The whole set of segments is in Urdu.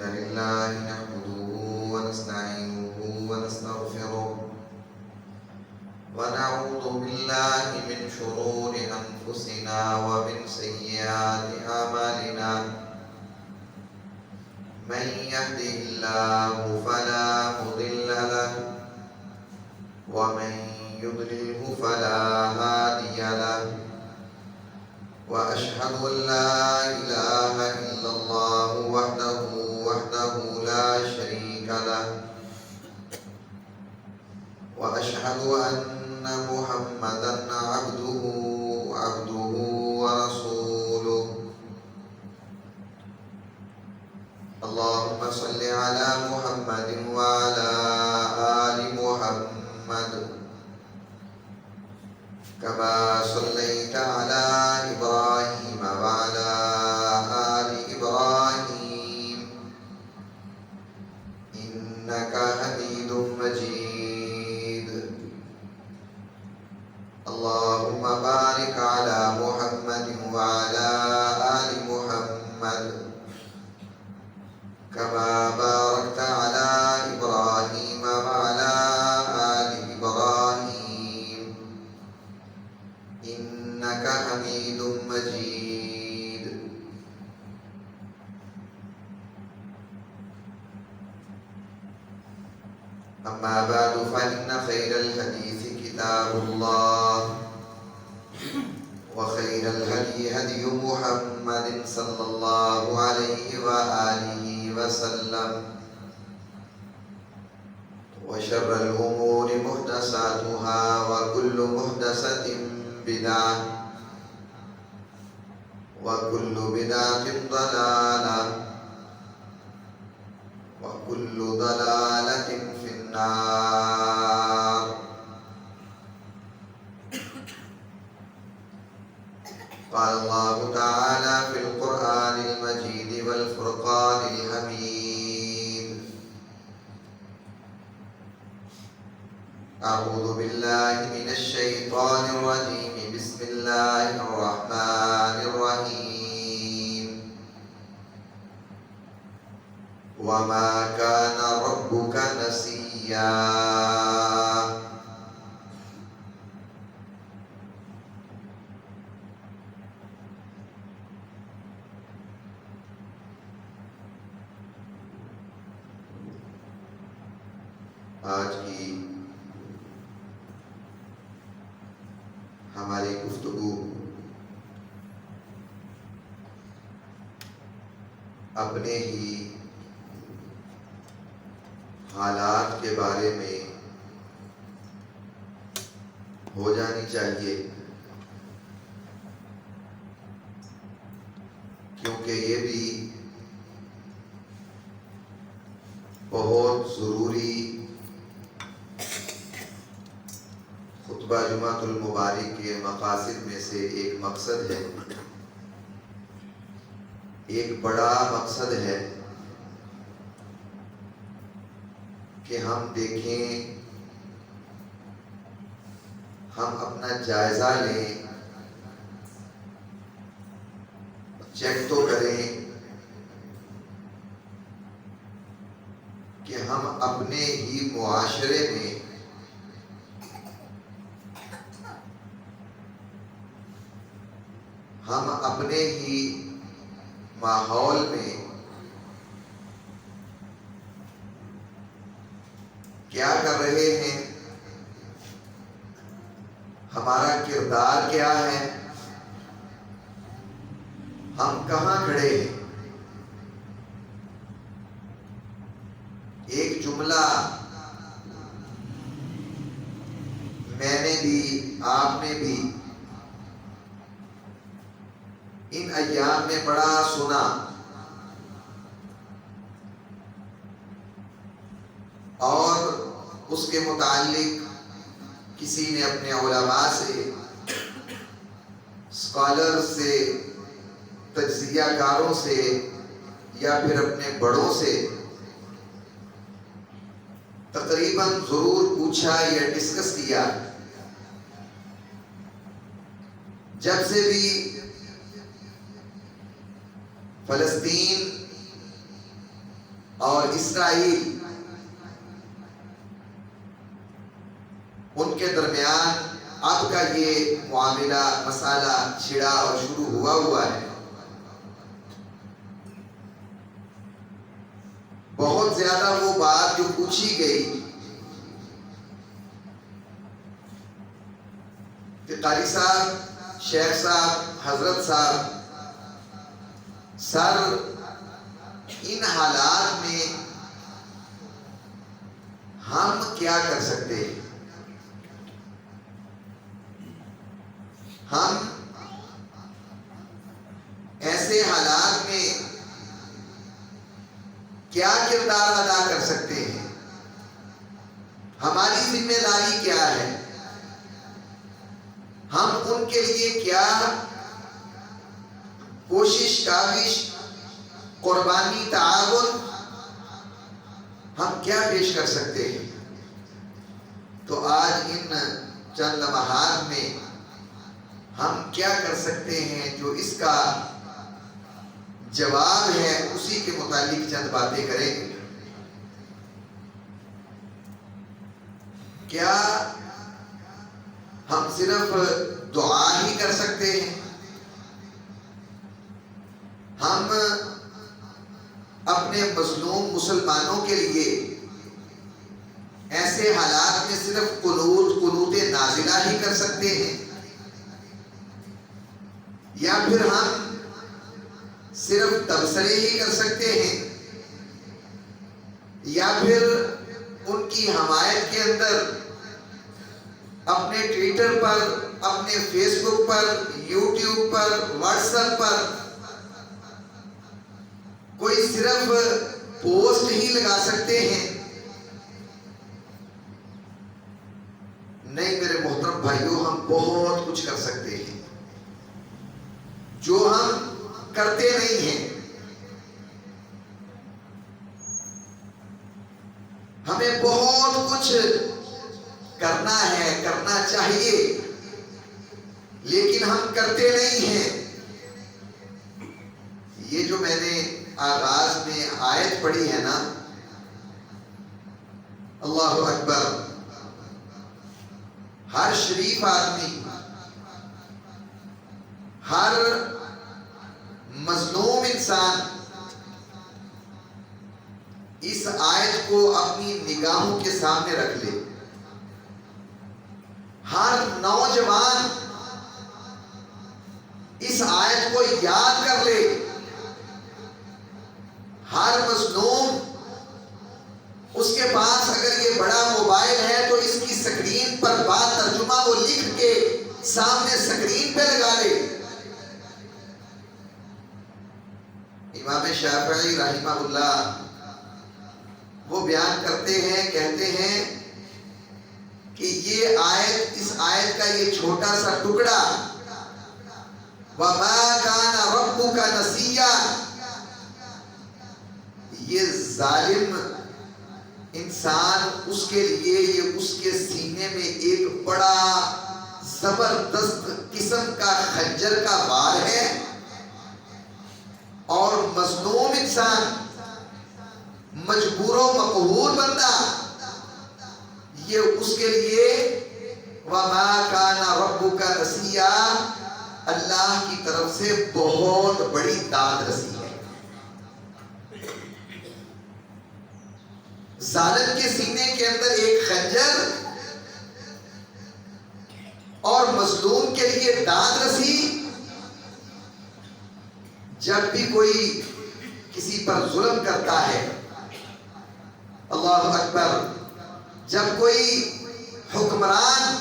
الحمد لله نحمده ونستعينه ونستغفره ونعوذ بالله من شرور أنفسنا ومن سيئات أعمالنا من يهده الله فلا مضل له ومن يضلله فلا هادي له وأشهد أن لا إله إلا الله وحده لا شريك له وأشهد أن محمدا عبده ورسوله اللهم صل على محمد وعلى آل محمد كما صليت على إبراهيم وعلى آل إبراهيم إنك حميد مجيد اللهم بارك على محمد وعلى آل محمد كما باركت على إبراهيم وعلى آل إبراهيم إنك حميد مجيد أما بعد فإن خير الحديث كتاب الله وخير الهدي هدي محمد صلى الله عليه وآله وسلم وشر الأمور محدثاتها وكل محدثة بدعة وكل بدعة ضلالة وكل ضلالة في النار. قال الله تعالى في القرآن المجيد والفرقان الحميد أعوذ بالله من الشيطان الرجيم بسم الله الرحمن الرحيم وما كان ربك نسيا آج کی ہماری گفتگو اپنے ہی حالات کے بارے میں ہو جانی چاہیے، کیونکہ یہ بھی بہت ضروری خطبہ جمعۃ المبارک کے مقاصد میں سے ایک مقصد ہے، ایک بڑا مقصد ہے کہ ہم دیکھیں، ہم اپنا جائزہ لیں، چیک تو کریں کہ ہم اپنے ہی معاشرے میں ہم اپنے ہی ماحول میں کیا کر رہے ہیں، ہمارا کردار کیا ہے، ہم کہاں کھڑے ہیں۔ ایک جملہ میں نے بھی، آپ نے بھی ان ایام میں بڑا سنا، اور اس کے متعلق کسی نے اپنے علماء سے، اسکالر سے، تجزیہ کاروں سے، یا پھر اپنے بڑوں سے تقریباً ضرور پوچھا یا ڈسکس کیا۔ جب سے بھی فلسطین اور اسرائیل، ان کے درمیان اب کا یہ معاملہ مسئلہ چھڑا اور شروع ہوا ہے۔ بہت زیادہ وہ بات جو پوچھی گئی کہ قاری صاحب، شیخ صاحب، حضرت صاحب، سر ان حالات میں ہم کیا کر سکتے ہیں؟ ہم ایسے حالات میں کیا کردار ادا کر سکتے ہیں؟ ہماری ذمہ داری کیا ہے؟ ہم ان کے لیے کیا کوشش، کاوش، قربانی، تعاون ہم کیا پیش کر سکتے ہیں؟ تو آج ان چند لمحات میں ہم کیا کر سکتے ہیں جو اس کا جواب ہے، اسی کے متعلق چند باتیں کریں گے۔ کیا ہم صرف دعا ہی کر سکتے ہیں؟ ہم اپنے مظلوم مسلمانوں کے لیے ایسے حالات میں صرف قنوت نازلہ ہی کر سکتے ہیں، یا پھر ہم صرف تبصرے ہی کر سکتے ہیں، یا پھر ان کی حمایت کے اندر اپنے ٹویٹر پر، اپنے فیس بک پر، یوٹیوب پر، واٹس ایپ پر کوئی صرف پوسٹ ہی لگا سکتے ہیں؟ نہیں میرے محترم بھائیوں، ہم بہت کچھ کر سکتے ہیں جو ہم کرتے نہیں ہیں۔ ہمیں بہت کچھ کرنا ہے، کرنا چاہیے، لیکن ہم کرتے نہیں ہیں۔ یہ جو میں نے آغاز میں آیت پڑھی ہے نا، اللہ اکبر، ہر شریف آدمی، ہر مظلوم انسان اس آیت کو اپنی نگاہوں کے سامنے رکھ لے۔ ہر نوجوان اس آیت کو یاد کر لے۔ ہر مظلوم، اس کے پاس اگر یہ بڑا موبائل ہے تو اس کی سکرین پر بات ترجمہ وہ لکھ کے سامنے سکرین پہ لگا لے۔ امام شافعی رحمہ اللہ وہ بیان کرتے ہیں، کہتے ہیں کہ یہ آیت، اس آیت کا یہ چھوٹا سا ٹکڑا، وَمَا كَانَ رَبُّكَ نَسِيًّا، یہ ظالم انسان، اس کے لیے یہ اس کے سینے میں ایک بڑا زبردست قسم کا خنجر کا وار ہے، اور مظلوم انسان، مجبور و مقہور بندہ، یہ اس کے لیے وَمَا كَانَ رَبُّكَ نَسِيًّا، اللہ کی طرف سے بہت بڑی داد رسی ہے۔ ظالم کے سینے کے اندر ایک خنجر اور مظلوم کے لیے داد رسی۔ جب بھی کوئی کسی پر ظلم کرتا ہے، اللہ اکبر، جب کوئی حکمران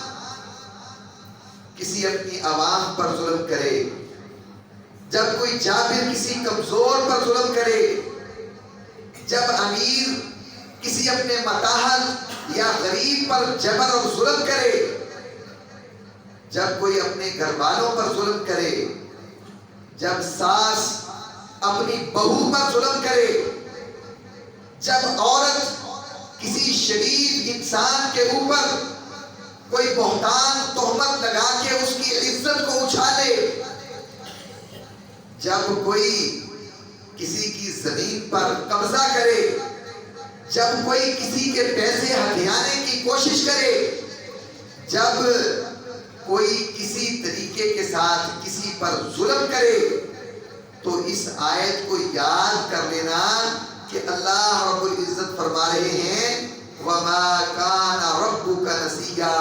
کسی اپنی عوام پر ظلم کرے، جب کوئی جابر کسی کمزور پر ظلم کرے، جب امیر کسی اپنے متاحت یا غریب پر جبر اور ظلم کرے، جب کوئی اپنے گھر والوں پر ظلم کرے، جب ساس اپنی بہو پر ظلم کرے، جب عورت کسی شریف انسان کے اوپر کوئی بہتان تہمت لگا کے اس کی عزت کو اچھالے، جب کوئی کسی کی زمین پر قبضہ کرے، جب کوئی کسی کے پیسے ہتھیانے کی کوشش کرے، جب کوئی کسی طریقے کے ساتھ کسی پر ظلم کرے، تو اس آیت کو یاد کر لینا کہ اللہ رب العزت فرما رہے ہیں وَمَا كَانَ رَبُّكَ نَسِيًّا،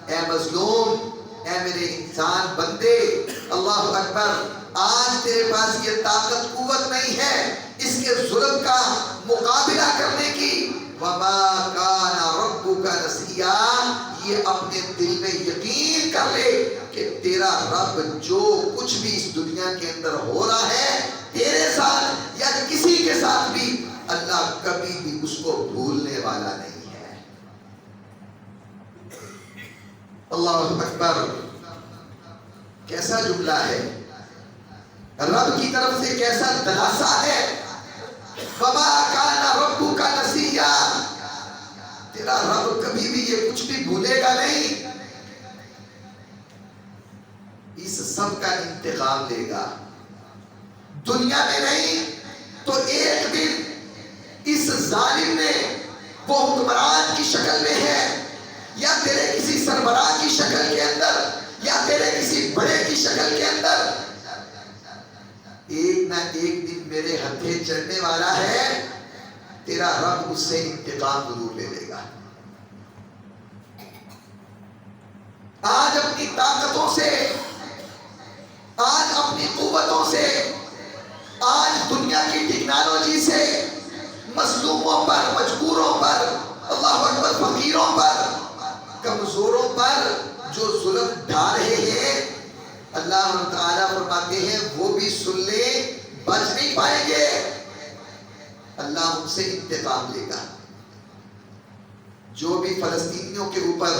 اے مظلوم، اے میرے انسان بندے، اللہ اکبر، آج تیرے پاس یہ طاقت قوت نہیں ہے اس کے ظلم کا مقابلہ کرنے کی۔ وَمَا كَانَ رَبُّكَ نَسِيًّا، یہ اپنے دل میں یقین کر لے کہ تیرا رب جو کچھ بھی اس دنیا کے اندر ہو رہا ہے تیرے ساتھ یا کسی کے ساتھ بھی، اللہ کبھی بھی اس کو بھولنے والا نہیں ہے۔ اللہ اکبر، کیسا جملہ ہے، رب کی طرف سے کیسا دلاسا ہے۔ وَمَا كَانَ رَبُّكَ نَسِيًّا، تیرا رب کبھی بھی یہ کچھ بھی بھولے گا نہیں، اس سب کا انتقام لے گا، دنیا میں نہیں تو ایک دن اس ظالم نے، وہ حکمران کی شکل میں ہے یا تیرے کسی سربراہ کی شکل کے اندر یا تیرے کسی بڑے کی شکل کے اندر، ایک نہ ایک دن میرے ہتھے چڑھنے والا ہے، تیرا رب اس سے انتقام ضرور لے لے گا۔ آج اپنی طاقتوں سے، آج اپنی قوتوں سے، آج دنیا کی ٹیکنالوجی سے مظلوموں پر، مجبوروں پر، اللہ اکبر، فقیروں پر، کمزوروں پر جو ظلم ڈھا رہے ہیں، اللہ تعالیٰ فرماتے ہیں وہ بھی سن لیں، بچ نہیں پائیں گے، اللہ ان سے انتقام لے گا۔ جو بھی فلسطینیوں کے اوپر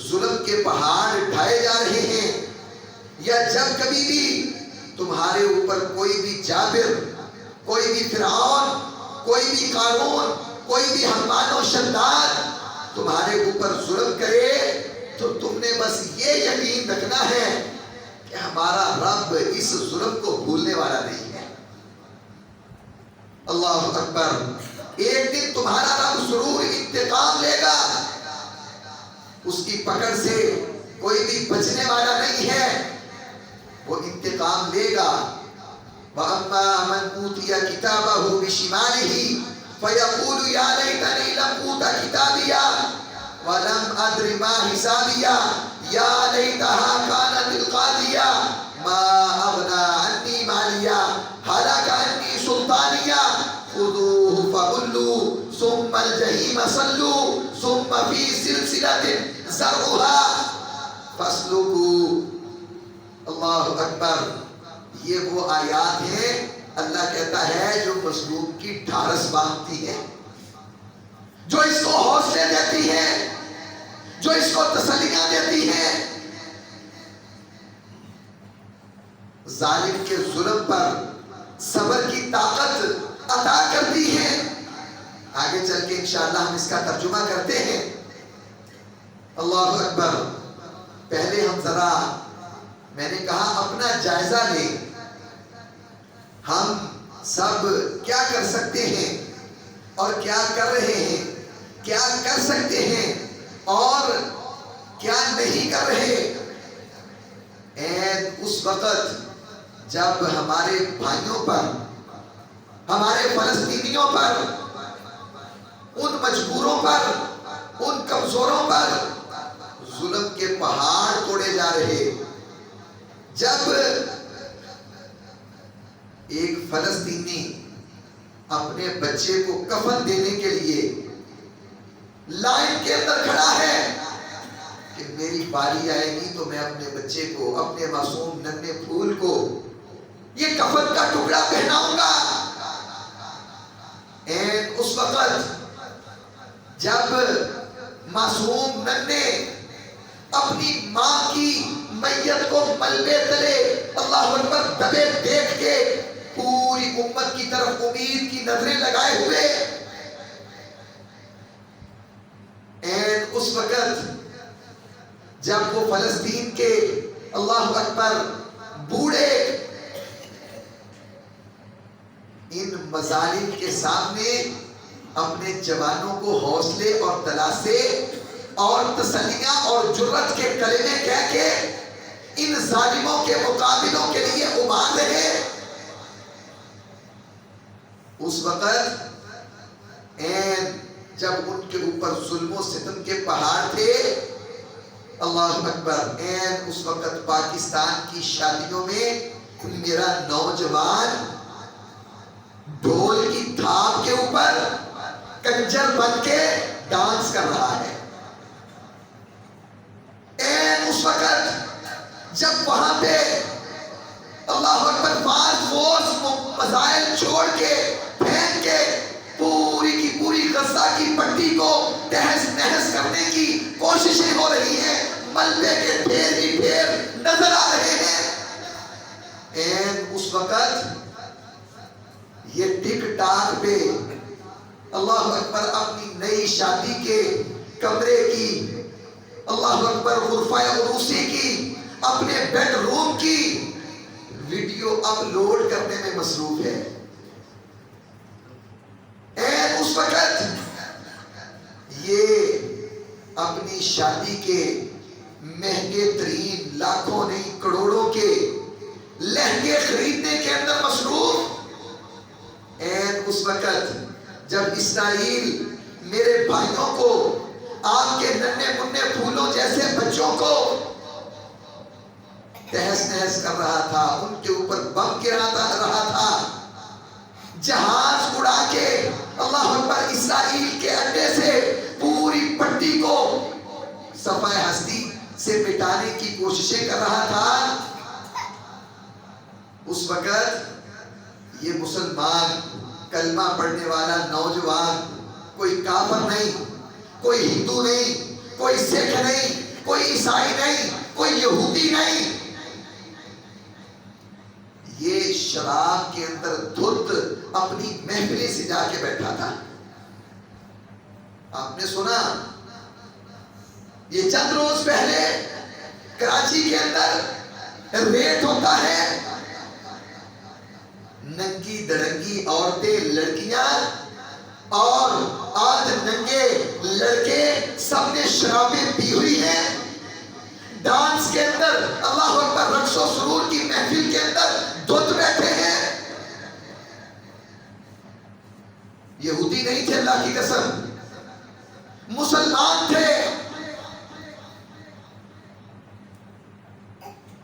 ظلم کے پہاڑ ڈھائے جا رہے ہیں، یا جب کبھی بھی تمہارے اوپر کوئی بھی جابر، کوئی بھی فرعون، کوئی بھی قارون، کوئی بھی حمان و شداد تمہارے اوپر ظلم کرے، تو تم نے بس یہ یقین رکھنا ہے کہ ہمارا رب اس ظلم کو بھولنے والا نہیں ہے۔ اللہ اکبر، ایک دن تمہارا رب ضرور انتقام لے گا، اس کی پکڑ سے کوئی بھی بچنے والا نہیں ہے، وہ انتقام لے گا۔ وَأَمَّا مَنْ أُوتِيَ كِتَابَهُ بِشِمَالِهِ فَيَقُولُ يَا لَيْتَنِي لَمْ أُوتَ كِتَابِيَهْ وَلَمْ أَدْرِ مَا حِسَابِيَهْ يَا لَيْتَهَا كَانَتِ الْقَاضِيَةَ مَا أَغْنَىٰ عَنِّي مَالِيَهْ هَلَكَ عَنِّي سُلْطَانِيَهْ خُذُوهُ فَغُلُّوهُ ثُمَّ الْجَحِيمَ صَلُّوهُ ثُمَّ فِي سِلْسِلَةٍ ذَرْعُهَا فَاسْلُكُوهُ۔ اللہ اکبر، یہ وہ آیات ہیں اللہ کہتا ہے جو مظلوم کی ڈھارس باندھتی ہے، جو اس کو حوصلے دیتی ہے، جو اس کو تسلیاں دیتی ہے، ظالم کے ظلم پر صبر کی طاقت عطا کرتی ہے۔ آگے چل کے انشاءاللہ ہم اس کا ترجمہ کرتے ہیں۔ اللہ اکبر، پہلے ہم ذرا، میں نے کہا اپنا جائزہ لیں، ہم سب کیا کر سکتے ہیں اور کیا کر رہے ہیں، کیا کر سکتے ہیں اور کیا نہیں کر رہے۔ اس وقت جب ہمارے بھائیوں پر، ہمارے فلسطینیوں پر، ان مجبوروں پر، ان کمزوروں پر ظلم کے پہاڑ توڑے جا رہے، جب ایک فلسطینی اپنے بچے کو کفن دینے کے لیے لائن کے اندر کھڑا ہے کہ میری باری آئے گی تو میں اپنے بچے کو، اپنے معصوم ننھے پھول کو یہ کفن کا ٹکڑا پہناؤں گا، اس وقت جب معصوم ننھے اپنی ماں کی میت کو ملبے تلے، اللہ اکبر، دبے دیکھ کے پوری امت کی طرف امید کی نظریں لگائے ہوئے، اس وقت جب وہ فلسطین کے، اللہ اکبر، بوڑھے ان مظالم کے سامنے اپنے جوانوں کو حوصلے اور دلاسے اور تسلیاں اور جرت کے کلمے کہہ کے ان ظالموں کے مقابلوں کے لیے ابھار رہے. اس وقت جب ان کے اوپر ظلم و ستم کے پہاڑ تھے، اللہ اکبر، اس وقت پاکستان کی شادیوں میں میرا نوجوان ڈھول کی تھاپ کے اوپر کنجر بن کے ڈانس کر رہا ہے. اس وقت جب وہاں پہ اللہ اکبر مسائل چھوڑ کے پھینک کے پوری کی پوری غزہ کی پٹی کو تہس نہس کرنے کی کوششیں ہو رہی ہیں، ملبے کے ڈھیر ہی ڈھیر نظر آ رہے ہیں، اس وقت یہ ٹک ٹاک پہ اللہ اکبر اپنی نئی شادی کے کمرے کی، اللہ اکبر غرفہ عروسی کی، اپنے بیڈ روم کی ویڈیو اپلوڈ کرنے میں مصروف ہے. اس وقت یہ اپنی شادی کے مہنگے ترین لاکھوں نہیں کروڑوں کے لہنگے خریدنے کے اندر مصروف. اس وقت جب اسرائیل میرے بھائیوں کو، آپ کے ننھے منھے پھولوں جیسے بچوں کو تہس نہس کر رہا تھا، ان کے اوپر بم گراتا رہا تھا، جہاز اڑا کے اللہ اکبر اسرائیل کے اڈے سے پوری پٹی کو صفحہ ہستی سے مٹانے کی کوششیں کر رہا تھا، اس وقت یہ مسلمان کلمہ پڑھنے والا نوجوان، کوئی کافر نہیں، کوئی ہندو نہیں، کوئی سکھ نہیں، کوئی عیسائی نہیں، کوئی یہودی نہیں، یہ شراب کے اندر دھت اپنی محفلیں سجا کے بیٹھا تھا. آپ نے سنا یہ چند روز پہلے کراچی کے اندر ریٹ ہوتا ہے، ننگی دڑنگی عورتیں، لڑکیاں اور آدھ ننگے لڑکے سب نے شرابیں پی ہوئی ہیں، ڈانس کے اندر اللہ اکبر رقص و سرور کی محفل کے اندر دھت بیٹھے ہیں. یہودی نہیں تھے، اللہ کی قسم مسلمان تھے.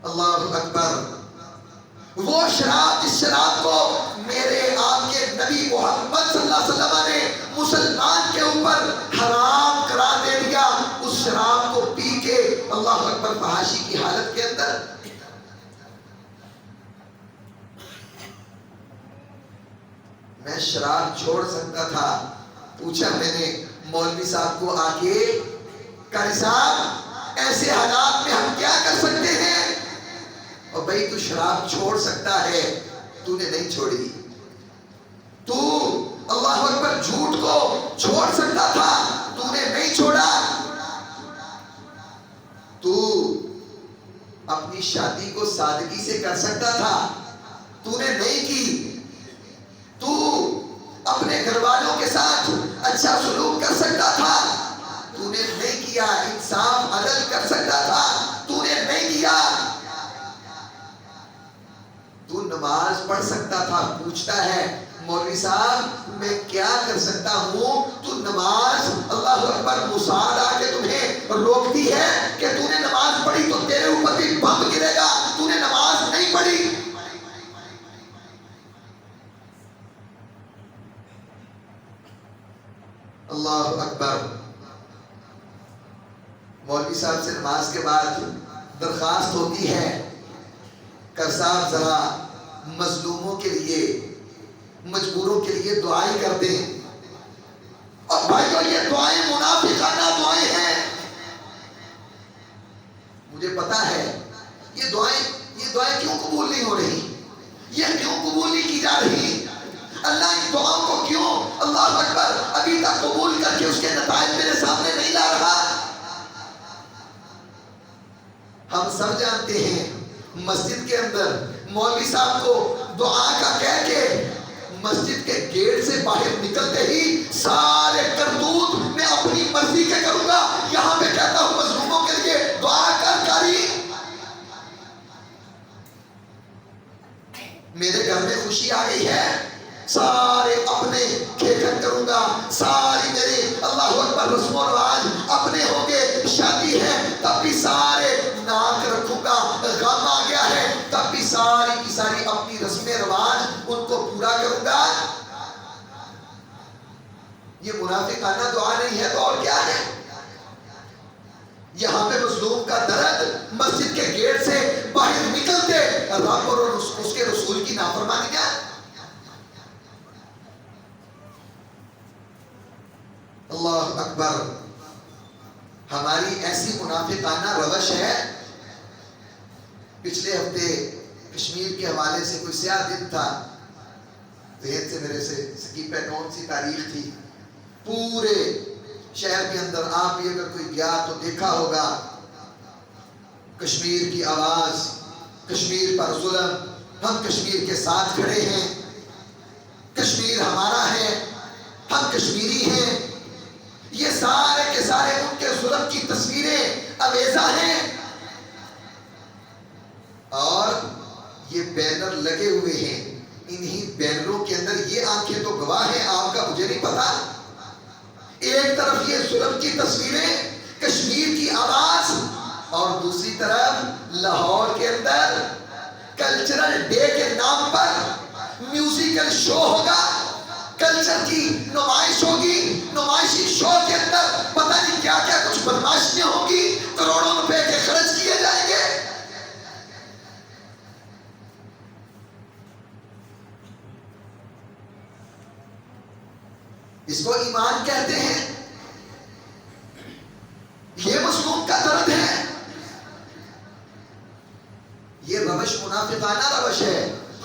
اللہ اکبر، وہ شراب، جس شراب کو میرے آپ کے نبی محمد صلی اللہ علیہ وسلم نے مسلمان کے اوپر حرام قرار دے دیا، اس شراب کو پی کے اللہ اکبر فحاشی کی حالت کے اندر. میں شراب چھوڑ سکتا تھا. پوچھا میں نے مولوی صاحب کو آ کے، قاری صاحب ایسے حالات میں ہم کیا کر سکتے ہیں؟ اور بھائی تو شراب چھوڑ سکتا ہے، تو نے نہیں چھوڑی. تو اللہ اکبر جھوٹ کو چھوڑ سکتا تھا، تو نے نہیں چھوڑا. تو اپنی شادی کو سادگی سے کر سکتا تھا، تو نے نہیں کی. تو اپنے گھر والوں کے ساتھ اچھا سلوک کر سکتا تھا، تو نے نہیں کیا. انصاف عدل کر سکتا تھا، تو نے نہیں کیا. تو نماز پڑھ سکتا تھا. پوچھتا ہے مولوی صاحب میں کیا کر سکتا ہوں؟ تو نماز اللہ اکبر موساد آ کے تمہیں روکتی ہے کہ تو نے نماز پڑھی تو تیرے اوپر بھی بم گرے گا. تو نے نماز نہیں پڑھی. اللہ اکبر. مولوی صاحب سے نماز کے بعد درخواست ہوتی ہے کہ صاحب ذرا مظلوموں کے لیے، مجبوروں کے لیے دعائیں کر دیں. اور بھائیو یہ دعائیں منافقانہ دعائیں ہیں. مجھے پتا ہے یہ دعائیں کیوں قبول نہیں ہو رہی، یہ کیوں قبول نہیں کی جا رہی. اللہ ان دعاؤں کو کیوں اللہ اکبر ابھی تک قبول کر کے اس کے نتائج میرے سامنے نہیں لا رہا. ہم سب جانتے ہیں مسجد کے اندر مولوی صاحب کو دعا کا کہہ کے مسجد کے گیٹ سے باہر نکلتے ہی سارے کرتوت میں اپنی مرضی کے کروں گا. یہاں پہ کہتا ہوں مظلوموں کے لیے دعا کر کاری. میرے گھر میں خوشی آ گئی ہے, سارے اپنے کھیکن کروں گا, ساری میری اللہ اکبر رسم و رواج اپنے ہوں گے. شادی ہے تب بھی سارے ناک رکھوں گا. غم آ گیا ہے تب بھی ساری کی ساری اپنی رسم رواج ان کو پورا کروں گا. یہ منافقانہ دعا نہیں ہے تو اور کیا ہے؟ یہاں پہ مظلوم کا درد مسجد کے گیٹ سے باہر نکلتے رب اور اس کے رسول کی نافرمانی ہے. اللہ اکبر. ہماری ایسی منافقانہ روش ہے. پچھلے ہفتے کشمیر کے حوالے سے کوئی سیاہ دن تھا, ذہن سے میرے سے سکیپ ہے کون سی تاریخ تھی. پورے شہر کے اندر آپ بھی اگر کوئی گیا تو دیکھا ہوگا کشمیر کی آواز, کشمیر پر ظلم, ہم کشمیر کے ساتھ کھڑے ہیں, کشمیر ہمارا ہے, ہم کشمیری ہیں. یہ سارے کے سارے ان کے ظلم کی تصویریں اویزہ ہیں. اور یہ بینر لگے ہوئے ہیں, انہی بینروں کے اندر یہ آنکھیں تو گواہ ہیں, آپ کا مجھے نہیں پتا. ایک طرف یہ ظلم کی تصویریں, کشمیر کی آواز, اور دوسری طرف لاہور کے اندر کلچرل ڈے کے نام پر میوزیکل شو ہوگا, کلچر کی نمائش ہوگی. نمائشی شو کے اندر پتہ نہیں کیا کیا کچھ بدماشیاں ہوں گی, کروڑوں روپے کے خرچ کیے جائیں گے. اس کو ایمان کہتے ہیں. یہ مظلوم کا درد ہے. یہ روش منافقانہ روش ہے.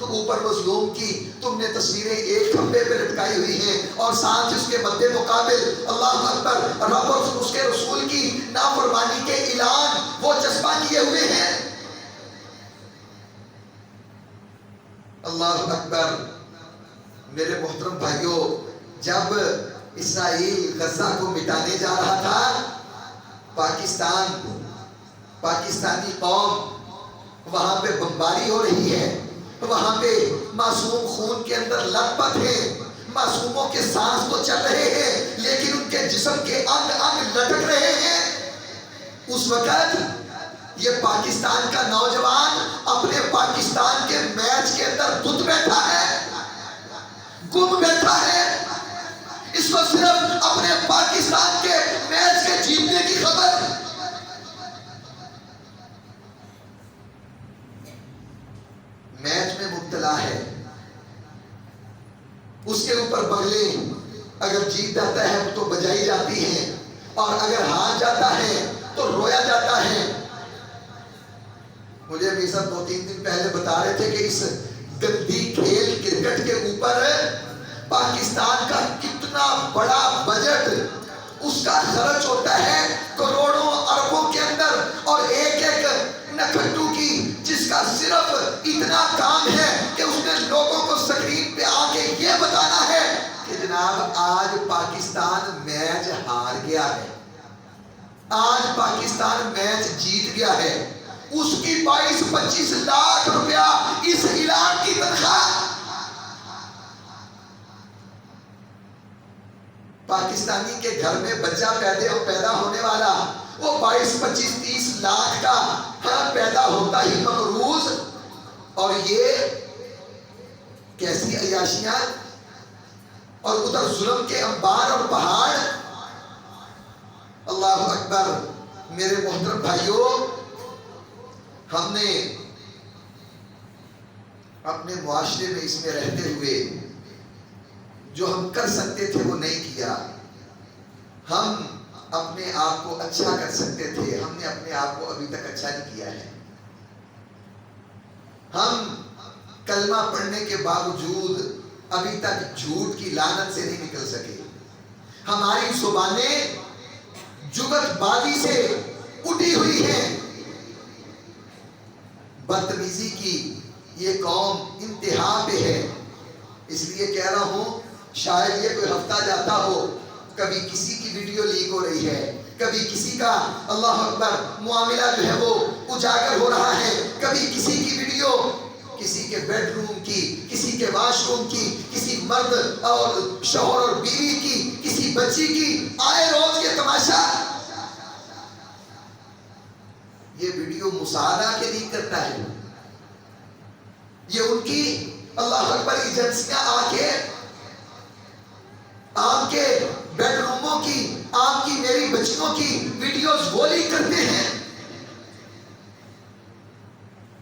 اوپر مظلوم کی تم نے تصویریں ایک کھمبے پہ لٹکائی ہوئی ہیں اور ساتھ اس کے مد مقابل اللہ اکبر رب اور اس کے رسول کی نافرمانی کے اعلان وہ چسپاں کیے ہوئے ہیں. اللہ اکبر. میرے محترم بھائیوں, جب اسرائیل غزہ کو مٹانے جا رہا تھا, پاکستانی قوم وہاں پہ بمباری ہو رہی ہے, وہاں پہ معصوم خون کے اندر لت پت ہیں, معصوموں کے سانس تو چل رہے ہیں لیکن ان کے جسم کے انگ انگ لٹک رہے ہیں. اس وقت یہ پاکستان کا نوجوان اپنے پاکستان کے میچ کے اندر دھت بیٹھا ہے, گم بیٹھا ہے. اس کو صرف اپنے پاکستان کے میچ کے جیتنے کی خبر. میچ میں مبتلا ہے, اس کے اوپر بغلیں اگر جیت جاتا ہے تو بجائی جاتی ہیں اور اگر ہار جاتا ہے تو رویا جاتا ہے. مجھے بھی سب 2-3 دن پہلے بتا رہے تھے کہ اس گندی کھیل کرکٹ کے اوپر پاکستان کا کتنا بڑا بجٹ اس کا خرچ ہوتا ہے, کروڑوں اربوں کے اندر, اور ایک ایک نکھٹو کی جس کا صرف اتنا کام ہے کہ اس نے لوگوں کو سکرین پہ آ کے یہ بتانا ہے کہ جناب آج پاکستان میچ ہار گیا ہے, آج پاکستان میچ جیت گیا ہے. اس کی 22-25 لاکھ روپیہ اس اعلان کی تنخواہ. پاکستانی کے گھر میں بچہ پیدا ہونے والا وہ 22-25-30 لاکھ کا پیدا ہوتا ہی مقروض, اور یہ کیسی عیاشیاں, اور ادھر ظلم کے انبار اور پہاڑ. اللہ اکبر. میرے محترم بھائیوں, ہم نے اپنے معاشرے میں اس میں رہتے ہوئے جو ہم کر سکتے تھے وہ نہیں کیا. ہم اپنے آپ کو اچھا کر سکتے تھے, ہم نے اپنے آپ کو ابھی تک اچھا نہیں کیا ہے. ہم کلمہ پڑھنے کے باوجود ابھی تک جھوٹ کی لعنت سے نہیں نکل سکے. ہماری زبانیں جگت بازی سے اٹھی ہوئی ہیں. بدتمیزی کی یہ قوم انتہا پہ ہے. اس لیے کہہ رہا ہوں شاید یہ کوئی ہفتہ جاتا ہو کبھی کسی کی ویڈیو لیک ہو رہی ہے, کبھی کسی کا اللہ اکبر معاملہ جو ہے وہ اجاگر ہو رہا ہے, کبھی کسی کی ویڈیو کسی کے بیڈ روم کی, کسی کے واش روم کی, کسی مرد اور شوہر اور بیوی کی, کسی بچی کی, آئے روز یہ تماشا. یہ ویڈیو مساعدہ کے لیے کرتا ہے, یہ ان کی اللہ اکبر ایجنسیاں آپ کے بیڈ روموں کی, آپ کی میری بچیوں کی ویڈیوز وہ لیک کرتے ہیں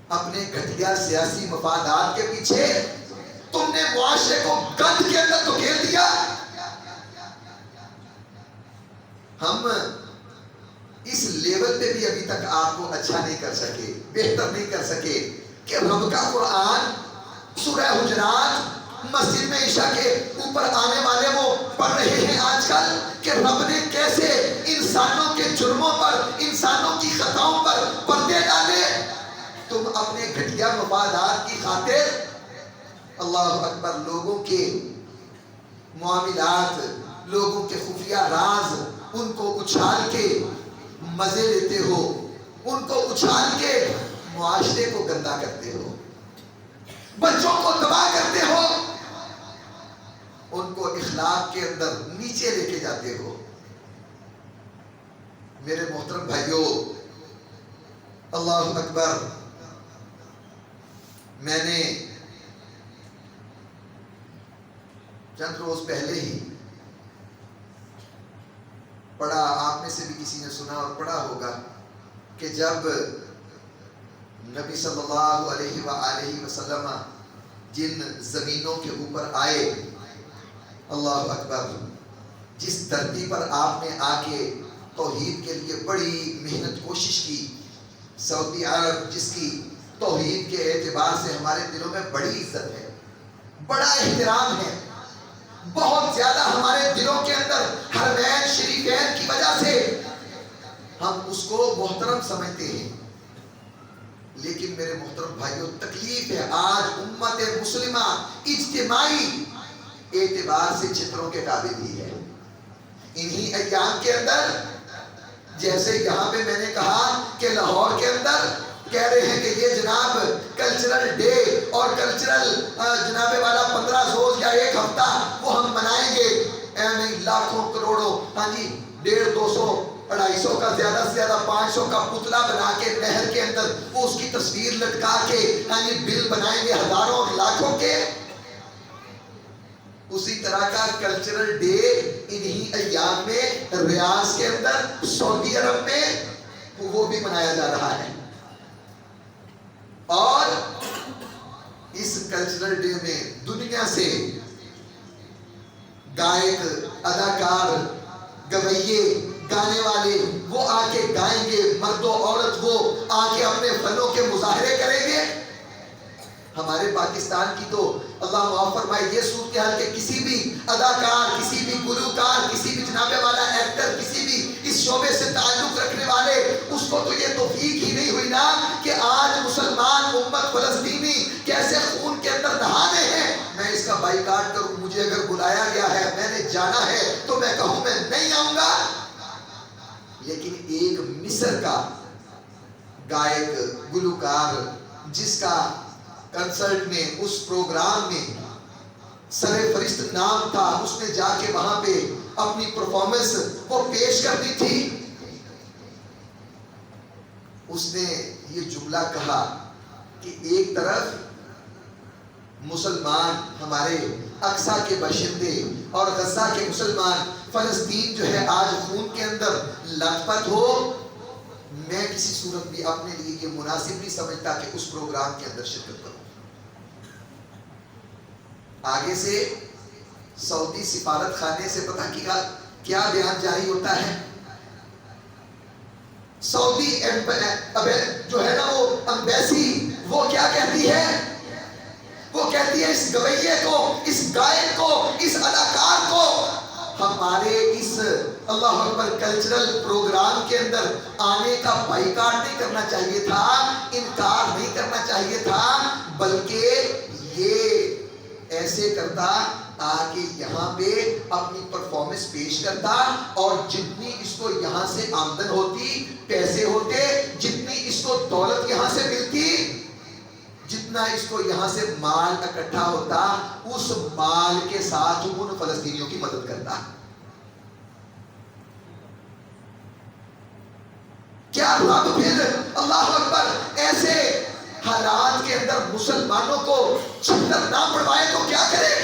اپنے گھٹیا سیاسی مفادات کے پیچھے. تم نے معاشرے کو گند کے اندر تو گھیر دیا. ہم اس لیول پہ بھی ابھی تک آپ کو اچھا نہیں کر سکے, بہتر نہیں کر سکے کہ رب کا قرآن سورہ حجرات مسجد میں عشاء کے اوپر آنے والے وہ پڑھ رہے ہیں آج کل کہ رب نے کیسے انسانوں کے جرموں پر, انسانوں کی خطاؤں پر پردے ڈالے. تم اپنے گھٹیا مفادات کی خاطر اللہ اکبر لوگوں کے معاملات, لوگوں کے خفیہ راز, ان کو اچھال کے مزے لیتے ہو, ان کو اچھال کے معاشرے کو گندا کرتے ہو, بچوں کو تباہ کرتے ہو, ان کو اخلاق کے اندر نیچے لے کے جاتے ہو. میرے محترم بھائیوں, اللہ اکبر, میں نے چند روز پہلے ہی پڑھا, آپ میں سے بھی کسی نے سنا اور پڑھا ہوگا کہ جب نبی صلی اللہ علیہ وآلہ وسلم جن زمینوں کے اوپر آئے, اللہ اکبر, جس دھرتی پر آپ نے آ کے توحید کے لیے بڑی محنت کوشش کی, سعودی عرب جس کی توحید کے اعتبار سے ہمارے دلوں میں بڑی عزت ہے, بڑا احترام ہے, بہت زیادہ ہمارے دلوں کے اندر حرمین شریفین کی وجہ سے ہم اس کو محترم سمجھتے ہیں. لیکن میرے محترم بھائیوں, تکلیف ہے آج امت مسلمہ اجتماعی اعتبار سے چتروں کے قابل ہی ہے. انہی ایام کے اندر جیسے یہاں پہ میں نے کہا کہ لاہور کے اندر کہہ رہے ہیں کہ یہ جناب کلچرل ڈے اور کلچرل جناب والا 15 روز یا ایک ہفتہ وہ ہم منائیں گے, نہیں لاکھوں کروڑوں, ہاں جی 150 200 250 کا زیادہ سے زیادہ 500 کا پتلا بنا کے نہر کے اندر وہ اس کی تصویر لٹکا کے ہاں جی بل بنائیں گے ہزاروں اور لاکھوں کے. اسی طرح کا کلچرل ڈے انہی ایام میں ریاض کے اندر سعودی عرب میں وہ بھی منایا جا رہا ہے. اور اس کلچرل ڈے میں دنیا سے گائک, اداکار, گویے, گانے والے وہ آ کے گائیں گے, مرد و عورت وہ آ کے اپنے فنوں کے مظاہرے کریں گے. ہمارے پاکستان کی تو اللہ معاف فرمائے یہ صورتحال کہ کسی بھی اداکار, کسی بھی گلوکار, کسی بھی جنابے والا ایکٹر, کسی بھی اس شعبے سے تعلق رکھنے والے, اس کو تو یہ توفیق ہی نہیں ہوئی نا کہ آج مسلمان امت فلسطینی کیسے خون کے اندر نہانے ہیں. میں اس کا بائیکاٹ کروں, مجھے اگر بلایا گیا ہے, میں نے جانا ہے تو میں کہوں میں نہیں آؤں گا. لیکن ایک مصر کا گائک, گلوکار جس کا کنسرٹ میں, اس پروگرام میں سر فرشت نام تھا, اس نے جا کے وہاں پہ اپنی پرفارمنس وہ پیش کرنی تھی, اس نے یہ جملہ کہا کہ ایک طرف مسلمان ہمارے اقصی کے باشندے اور غزہ کے مسلمان, فلسطین جو ہے آج خون کے اندر لت پت ہو, میں کسی صورت بھی اپنے لیے یہ مناسب نہیں سمجھتا کہ اس پروگرام کے اندر شرکت کروں. آگے سے سعودی سفارت خانے سے پتہ کیا بیان جاری ہوتا ہے. سعودی جو ہے نا وہ امبیسی وہ کیا کہتی ہے, وہ کہتی ہے اس گویے کو, اس گائک کو, اس اداکار کو ہمارے اس اللہ اکبر کلچرل پروگرام کے اندر آنے کا بائیکاٹ نہیں کرنا چاہیے تھا, انکار نہیں کرنا چاہیے تھا, بلکہ یہ ایسے کرتا آگے یہاں پہ اپنی پرفارمنس پیش کرتا اور جتنی اس کو یہاں سے آمدن ہوتی، پیسے ہوتے، جتنی اس کو دولت یہاں سے ملتی، جتنا اس کو یہاں سے مال اکٹھا ہوتا، اس مال کے ساتھ ان فلسطینیوں کی مدد کرتا۔ کیا رب پھر اللہ اکبر ایسے حالات کے اندر مسلمانوں کو چھتر نہ پڑوائے تو کیا کرے؟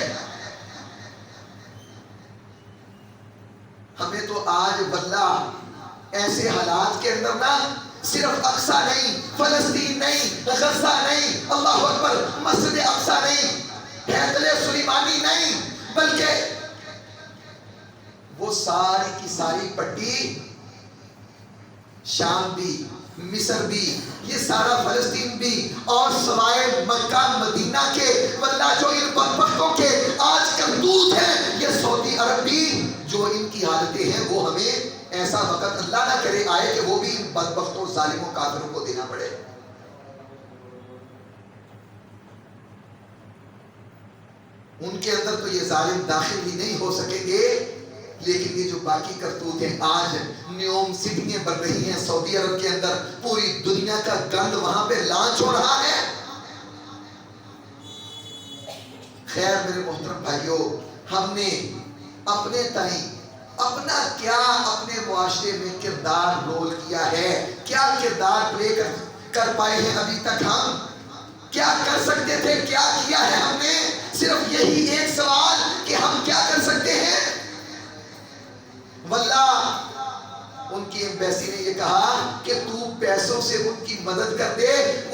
ہمیں تو آج واللہ ایسے حالات کے اندر نا صرف اقصیٰ نہیں، فلسطین نہیں، غزہ نہیں، اللہ اکبر مسجد اقصیٰ نہیں، ہیکل سلیمانی نہیں، بلکہ وہ ساری کی ساری پٹی، شام بھی، مصر بھی، یہ سارا فلسطین بھی، اور سوائے مکہ مدینہ کے واللہ جو ان بدبختوں کے آج کرتوت ہیں، یہ سعودی عرب بھی جو ان کی حالتیں ہیں، وہ ہمیں ایسا وقت اللہ نہ کرے آئے کہ وہ بھی ان بدبختوں ظالموں کافروں کو دینا پڑے۔ ان کے اندر تو یہ ظالم داخل ہی نہیں ہو سکیں گے، لیکن یہ جو باقی کرتوت ہیں، آج نیوم سٹیاں بن رہی ہیں سعودی عرب کے اندر، پوری دنیا کا گند وہاں پہ لانچ ہو رہا ہے۔ خیر میرے محترم بھائیوں، ہم نے اپنے تئیں اپنا کیا اپنے معاشرے میں کردار رول کیا ہے، کیا کردار پلے کر پائے ہیں ابھی تک؟ ہم کیا کر سکتے تھے، کیا کیا ہے ہم نے؟ صرف یہی ایک سوال کہ ہم کیا کر سکتے ہیں۔ واللہ ان کی ایمبیسی نے یہ کہا کہ تو پیسوں سے ان کی مدد کر دے،